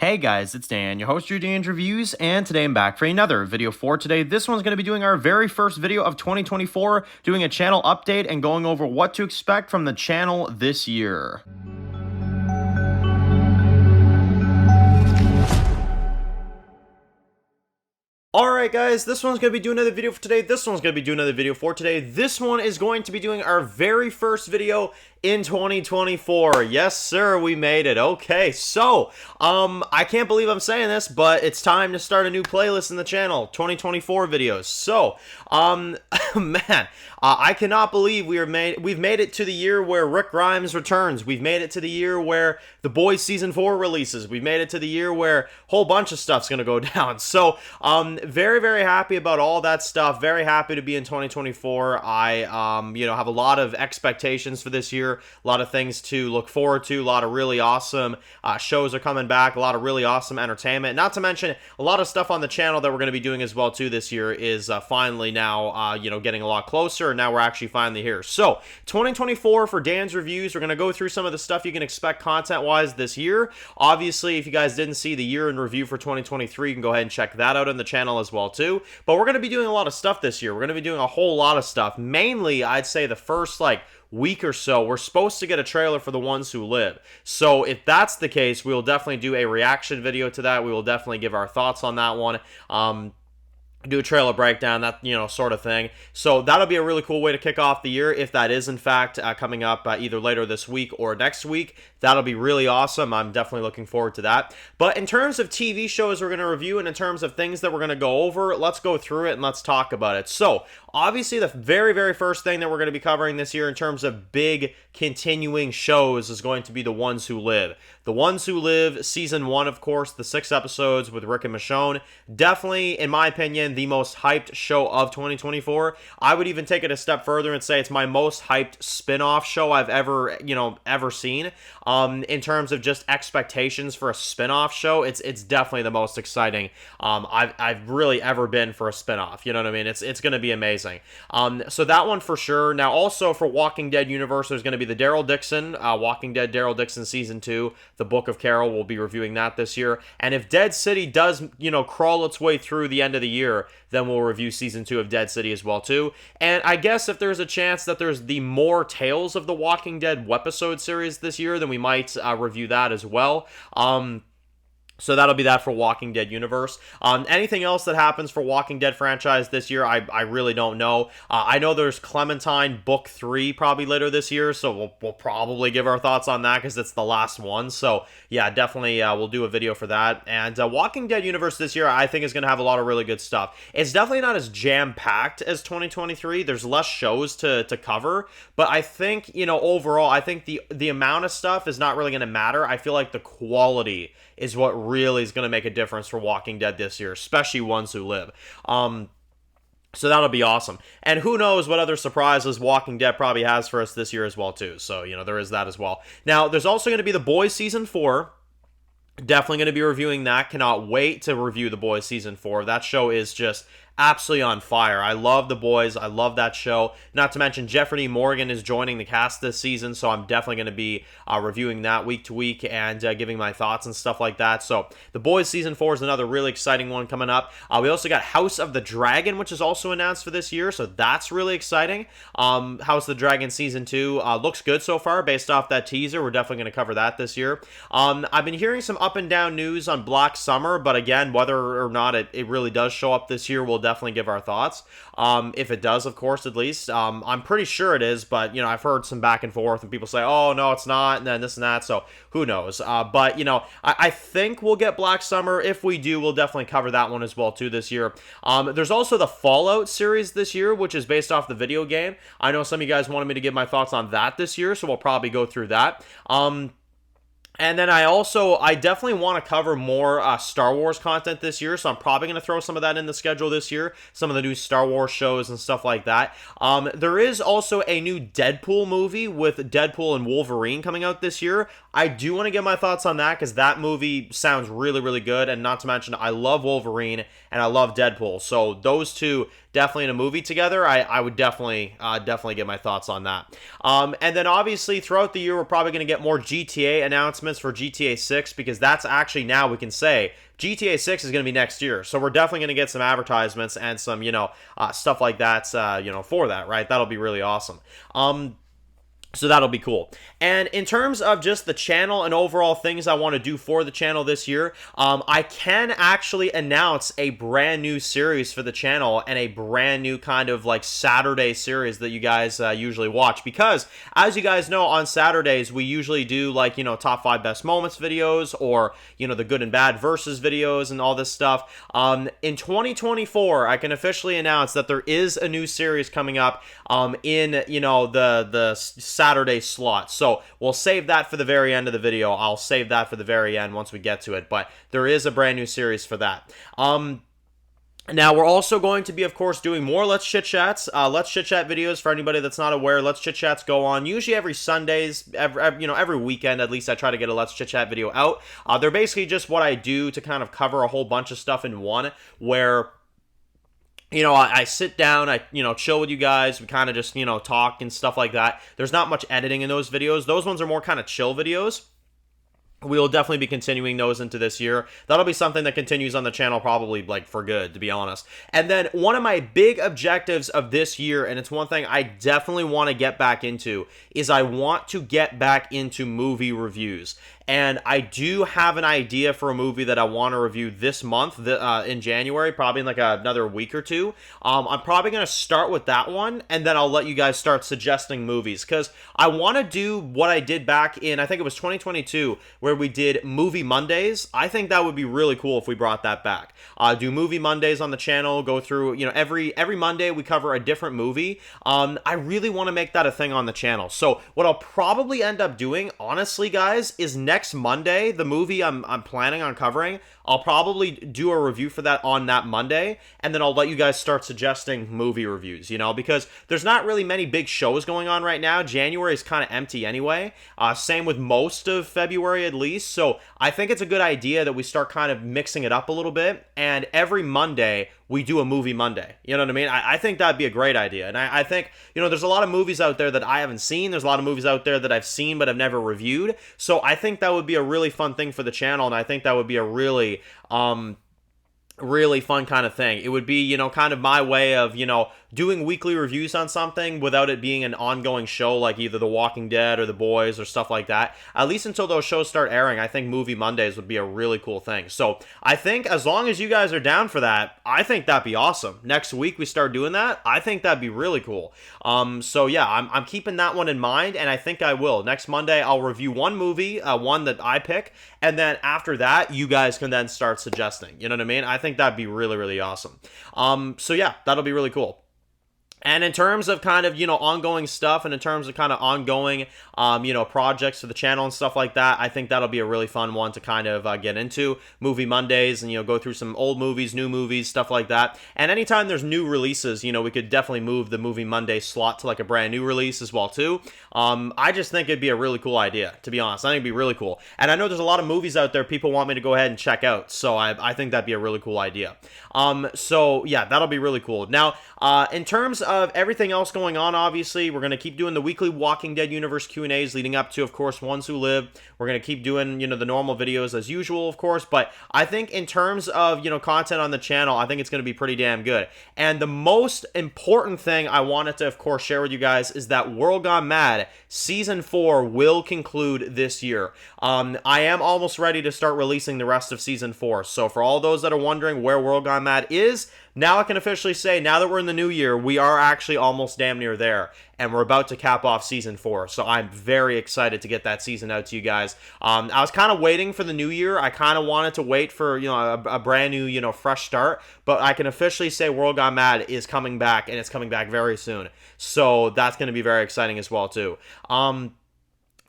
Hey guys, it's Dan, your host, your Dan's Reviews, and today I'm back for another video for today. This one's going to be doing our very first video of 2024, doing a channel update and going over what to expect from the channel this year. Alright guys, this one's going to be doing another video for today. This one's going to be doing another video for today. This one is going to be doing our very first video in 2024. Yes, sir, we made it. Okay, so, I can't believe I'm saying this, but it's time to start a new playlist in the channel, 2024 videos. So, man, I cannot believe we've made it to the year where Rick Grimes returns. We've made it to the year where The Boys Season 4 releases. We've made it to the year where a whole bunch of stuff's going to go down. So, very, very happy about all that stuff. Very happy to be in 2024. I, have a lot of expectations for this year. A lot of things to look forward to. A lot of really awesome shows are coming back. A lot of really awesome entertainment. Not to mention a lot of stuff on the channel that we're going to be doing as well too this year is finally now getting a lot closer. And now we're actually finally here. So 2024 for Dan's Reviews. We're going to go through some of the stuff you can expect content-wise this year. Obviously, if you guys didn't see the year in review for 2023, you can go ahead and check that out on the channel as well too. But we're going to be doing a lot of stuff this year. We're going to be doing a whole lot of stuff. Mainly, I'd say the first week or so, we're supposed to get a trailer for The Ones Who Live. So if that's the case, we will definitely do a reaction video to that. We will definitely give our thoughts on that one. Do a trailer breakdown, that sort of thing. So that'll be a really cool way to kick off the year if that is in fact coming up either later this week or next week. That'll be really awesome. I'm definitely looking forward to that. But in terms of TV shows we're going to review and in terms of things that we're going to go over, let's go through it and let's talk about it. So obviously the very, very first thing that we're going to be covering this year in terms of big continuing shows is going to be The Ones Who Live. The Ones Who Live, Season 1, of course, the 6 episodes with Rick and Michonne. Definitely, in my opinion, the most hyped show of 2024. I would even take it a step further and say it's my most hyped spin-off show I've ever seen. In terms of just expectations for a spin-off show, it's definitely the most exciting I've really ever been for a spin-off. You know what I mean? It's going to be amazing. So that one for sure. Now, also for Walking Dead universe, there's going to be the Daryl Dixon, Walking Dead Daryl Dixon Season 2, The Book of Carol. We'll be reviewing that this year. And if Dead City does, crawl its way through the end of the year, then we'll review Season 2 of Dead City as well, too. And I guess if there's a chance that there's the more Tales of the Walking Dead webisode series this year, then we might review that as well. So that'll be that for Walking Dead universe. Anything else that happens for Walking Dead franchise this year, I really don't know. I know there's Clementine Book 3 probably later this year, so we'll probably give our thoughts on that because it's the last one. So yeah, definitely we'll do a video for that. And Walking Dead universe this year, I think is going to have a lot of really good stuff. It's definitely not as jam-packed as 2023. There's less shows to cover, but I think, overall, I think the amount of stuff is not really going to matter. I feel like the quality is what really is going to make a difference for Walking Dead this year, especially Ones Who Live. So that'll be awesome. And who knows what other surprises Walking Dead probably has for us this year as well, too. So, there is that as well. Now, there's also going to be The Boys Season 4. Definitely going to be reviewing that. Cannot wait to review The Boys Season 4. That show is just absolutely on fire. I love The Boys. I love that show. Not to mention Jeffrey Morgan is joining the cast this season, so I'm definitely going to be reviewing that week to week and giving my thoughts and stuff like that. So The Boys Season 4 is another really exciting one coming up. We also got House of the Dragon, which is also announced for this year, so that's really exciting. House of the Dragon Season 2 looks good so far based off that teaser. We're definitely going to cover that this year. I've been hearing some up and down news on Black Summer, but again, whether or not it really does show up this year, we'll definitely give our thoughts. If it does, of course, at least. I'm pretty sure it is, but, I've heard some back and forth and people say, oh, no, it's not, and then this and that, so who knows. But, I think we'll get Black Summer. If we do, we'll definitely cover that one as well, too, this year. There's also the Fallout series this year, which is based off the video game. I know some of you guys wanted me to give my thoughts on that this year, so we'll probably go through that. And then I definitely want to cover more Star Wars content this year, so I'm probably going to throw some of that in the schedule this year, some of the new Star Wars shows and stuff like that. There is also a new Deadpool movie with Deadpool and Wolverine coming out this year. I do want to get my thoughts on that because that movie sounds really, really good, and not to mention I love Wolverine and I love Deadpool, so those two definitely in a movie together, I would definitely get my thoughts on that. And then obviously throughout the year, we're probably going to get more GTA announcements for GTA 6, because that's actually, now we can say GTA 6 is going to be next year. So we're definitely going to get some advertisements and some, stuff like that, for that, right? That'll be really awesome. So that'll be cool. And in terms of just the channel and overall things I want to do for the channel this year, I can actually announce a brand new series for the channel, and a brand new kind of like Saturday series that you guys usually watch. Because as you guys know, on Saturdays we usually do like, top 5 best moments videos, or, the good and bad versus videos and all this stuff. In 2024, I can officially announce that there is a new series coming up in, the Saturday slot. So we'll save that for the very end of the video. I'll save that for the very end once we get to it, but there is a brand new series for that. Now, we're also going to be, of course, doing more Let's Chit Chats. Let's Chit Chat videos, for anybody that's not aware, Let's Chit Chats go on usually every Sundays, every weekend at least. I try to get a Let's Chit Chat video out. They're basically just what I do to kind of cover a whole bunch of stuff in one, where I sit down, I, chill with you guys, we kind of just, talk and stuff like that. There's not much editing in those videos. Those ones are more kind of chill videos. We will definitely be continuing those into this year. That'll be something that continues on the channel probably like for good, to be honest. And then one of my big objectives of this year, and it's one thing I definitely want to get back into, is I want to get back into movie reviews. And I do have an idea for a movie that I want to review this month, in January, probably in like another week or two. I'm probably going to start with that one, and then I'll let you guys start suggesting movies, because I want to do what I did back in, I think it was 2022, where we did Movie Mondays. I think that would be really cool if we brought that back. Do Movie Mondays on the channel, go through, every Monday we cover a different movie. I really want to make that a thing on the channel. So what I'll probably end up doing, honestly, guys, is next Monday, the movie I'm planning on covering, I'll probably do a review for that on that Monday, and then I'll let you guys start suggesting movie reviews, because there's not really many big shows going on right now. January is kind of empty anyway. Same with most of February at least. So I think it's a good idea that we start kind of mixing it up a little bit, and every Monday we do a Movie Monday. You know what I mean? I think that'd be a great idea. And I think, there's a lot of movies out there that I haven't seen. There's a lot of movies out there that I've seen but I've never reviewed. So I think that would be a really fun thing for the channel, and I think that would be a really fun kind of thing. It would be, kind of my way of, doing weekly reviews on something without it being an ongoing show like either The Walking Dead or The Boys or stuff like that. At least until those shows start airing, I think Movie Mondays would be a really cool thing. So I think as long as you guys are down for that, I think that'd be awesome. Next week we start doing that. I think that'd be really cool. So yeah, I'm keeping that one in mind, and I think I will. Next Monday I'll review one movie, one that I pick, and then after that you guys can then start suggesting. You know what I mean? I think that'd be really, really awesome. So yeah, that'll be really cool. And in terms of kind of, ongoing stuff, and in terms of kind of ongoing, projects for the channel and stuff like that, I think that'll be a really fun one to kind of get into. Movie Mondays, and, go through some old movies, new movies, stuff like that. And anytime there's new releases, we could definitely move the Movie Monday slot to like a brand new release as well, too. I just think it'd be a really cool idea, to be honest. I think it'd be really cool. And I know there's a lot of movies out there people want me to go ahead and check out, so I think that'd be a really cool idea. So yeah, that'll be really cool. Now, in terms of everything else going on, obviously, we're going to keep doing the weekly Walking Dead universe Q&As leading up to, of course, Ones Who Live. We're going to keep doing, the normal videos as usual, of course, but I think in terms of, content on the channel, I think it's going to be pretty damn good. And the most important thing I wanted to, of course, share with you guys is that World Gone Mad Season 4 will conclude this year. I am almost ready to start releasing the rest of Season 4, so for all those that are wondering where World Gone Mad is, now I can officially say, now that we're in the new year, we are actually almost damn near there, and we're about to cap off Season 4, so I'm very excited to get that season out to you guys. I was kind of waiting for the new year. I kind of wanted to wait for, a brand new, fresh start, but I can officially say World Gone Mad is coming back, and it's coming back very soon, so that's going to be very exciting as well, too.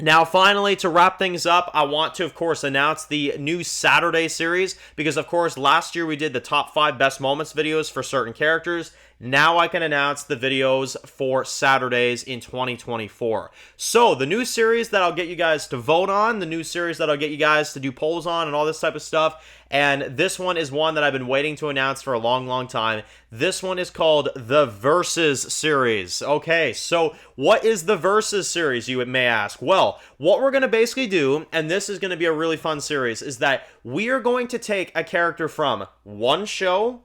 Now, finally, to wrap things up, I want to, of course, announce the new Saturday series, because, of course, last year we did the top 5 best moments videos for certain characters. now I can announce the videos for Saturdays in 2024. So the new series that I'll get you guys to vote on, the new series that I'll get you guys to do polls on and all this type of stuff, and this one is one that I've been waiting to announce for a long, long time. This one is called the Versus series. Okay, so what is the Versus series, you may ask? Well, what we're going to basically do, and this is going to be a really fun series, is that we are going to take a character from one show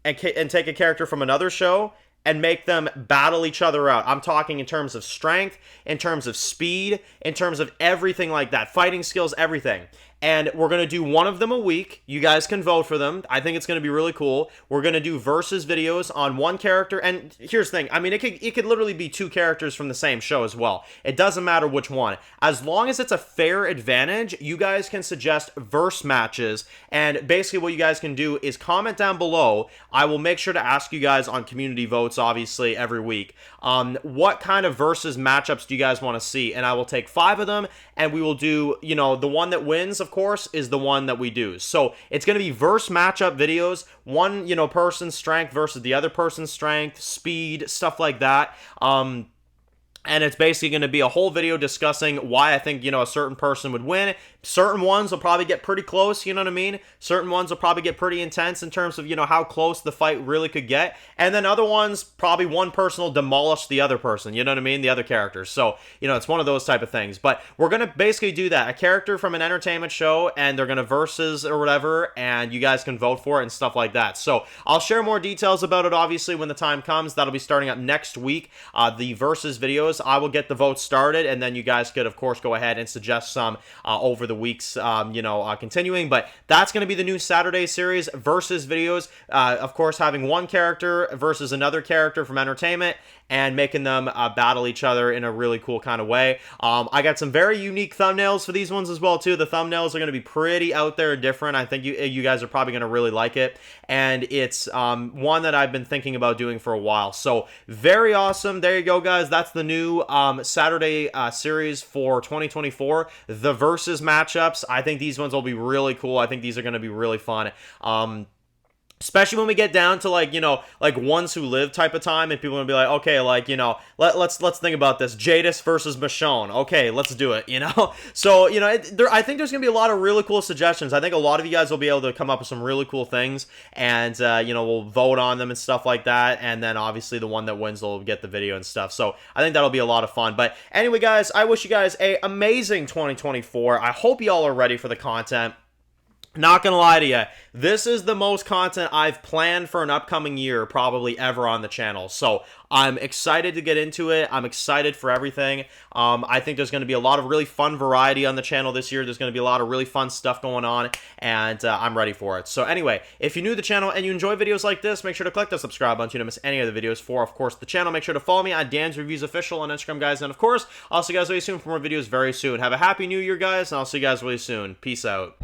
and take a character from another show and make them battle each other out. I'm talking in terms of strength, in terms of speed, in terms of everything like that. Fighting skills, everything. And we're going to do one of them a week. You guys can vote for them. I think it's going to be really cool. We're going to do versus videos on one character. And here's the thing. I mean, it could literally be two characters from the same show as well. It doesn't matter which one. As long as it's a fair advantage, you guys can suggest verse matches. And basically what you guys can do is comment down below. I will make sure to ask you guys on community votes, obviously, every week. What kind of versus matchups do you guys want to see? And I will take 5 of them, and we will do, you know, the one that wins, of course, is the one that we do. So it's going to be verse matchup videos, one, you know, person's strength versus the other person's strength, speed, stuff like that. And it's basically going to be a whole video discussing why I think, you know, a certain person would win. Certain ones will probably get pretty close, you know what I mean? Certain ones will probably get pretty intense in terms of, you know, how close the fight really could get. And then other ones, probably one person will demolish the other person, you know what I mean? The other characters. So, you know, it's one of those type of things. But we're going to basically do that. A character from an entertainment show, and they're going to versus or whatever, and you guys can vote for it and stuff like that. So I'll share more details about it, obviously, when the time comes. That'll be starting up next week. The versus videos, I will get the vote started, and then you guys could, of course, go ahead and suggest some over the weeks, continuing. But that's going to be the new Saturday series, versus videos. Of course, having one character versus another character from entertainment, and making them battle each other in a really cool kind of way. I got some very unique thumbnails for these ones as well, too. The thumbnails are going to be pretty out there and different. I think you guys are probably going to really like it. And it's one that I've been thinking about doing for a while. So, very awesome. There you go, guys. That's the new Saturday series for 2024. The Versus matchups. I think these ones will be really cool. I think these are going to be really fun. Especially when we get down to, like, you know, like Ones Who Live type of time, and people are gonna be like, okay, like, you know, let's think about this. Jadis versus Michonne. Okay, let's do it, you know? So, you know, I think there's gonna be a lot of really cool suggestions. I think a lot of you guys will be able to come up with some really cool things, and, you know, we'll vote on them and stuff like that, and then obviously the one that wins will get the video and stuff. So I think that'll be a lot of fun. But anyway, guys, I wish you guys a amazing 2024. I hope y'all are ready for the content. Not gonna lie to you, this is the most content I've planned for an upcoming year probably ever on the channel. So I'm excited to get into it. I'm excited for everything. I think there's going to be a lot of really fun variety on the channel this year. There's going to be a lot of really fun stuff going on, and I'm ready for it. So anyway, if you're new to the channel and you enjoy videos like this, make sure to click the subscribe button so you don't miss any of the videos for, of course, the channel. Make sure to follow me on Dan's Reviews Official on Instagram, guys. And of course, I'll see you guys really soon for more videos very soon. Have a happy new year, guys, and I'll see you guys really soon. Peace out.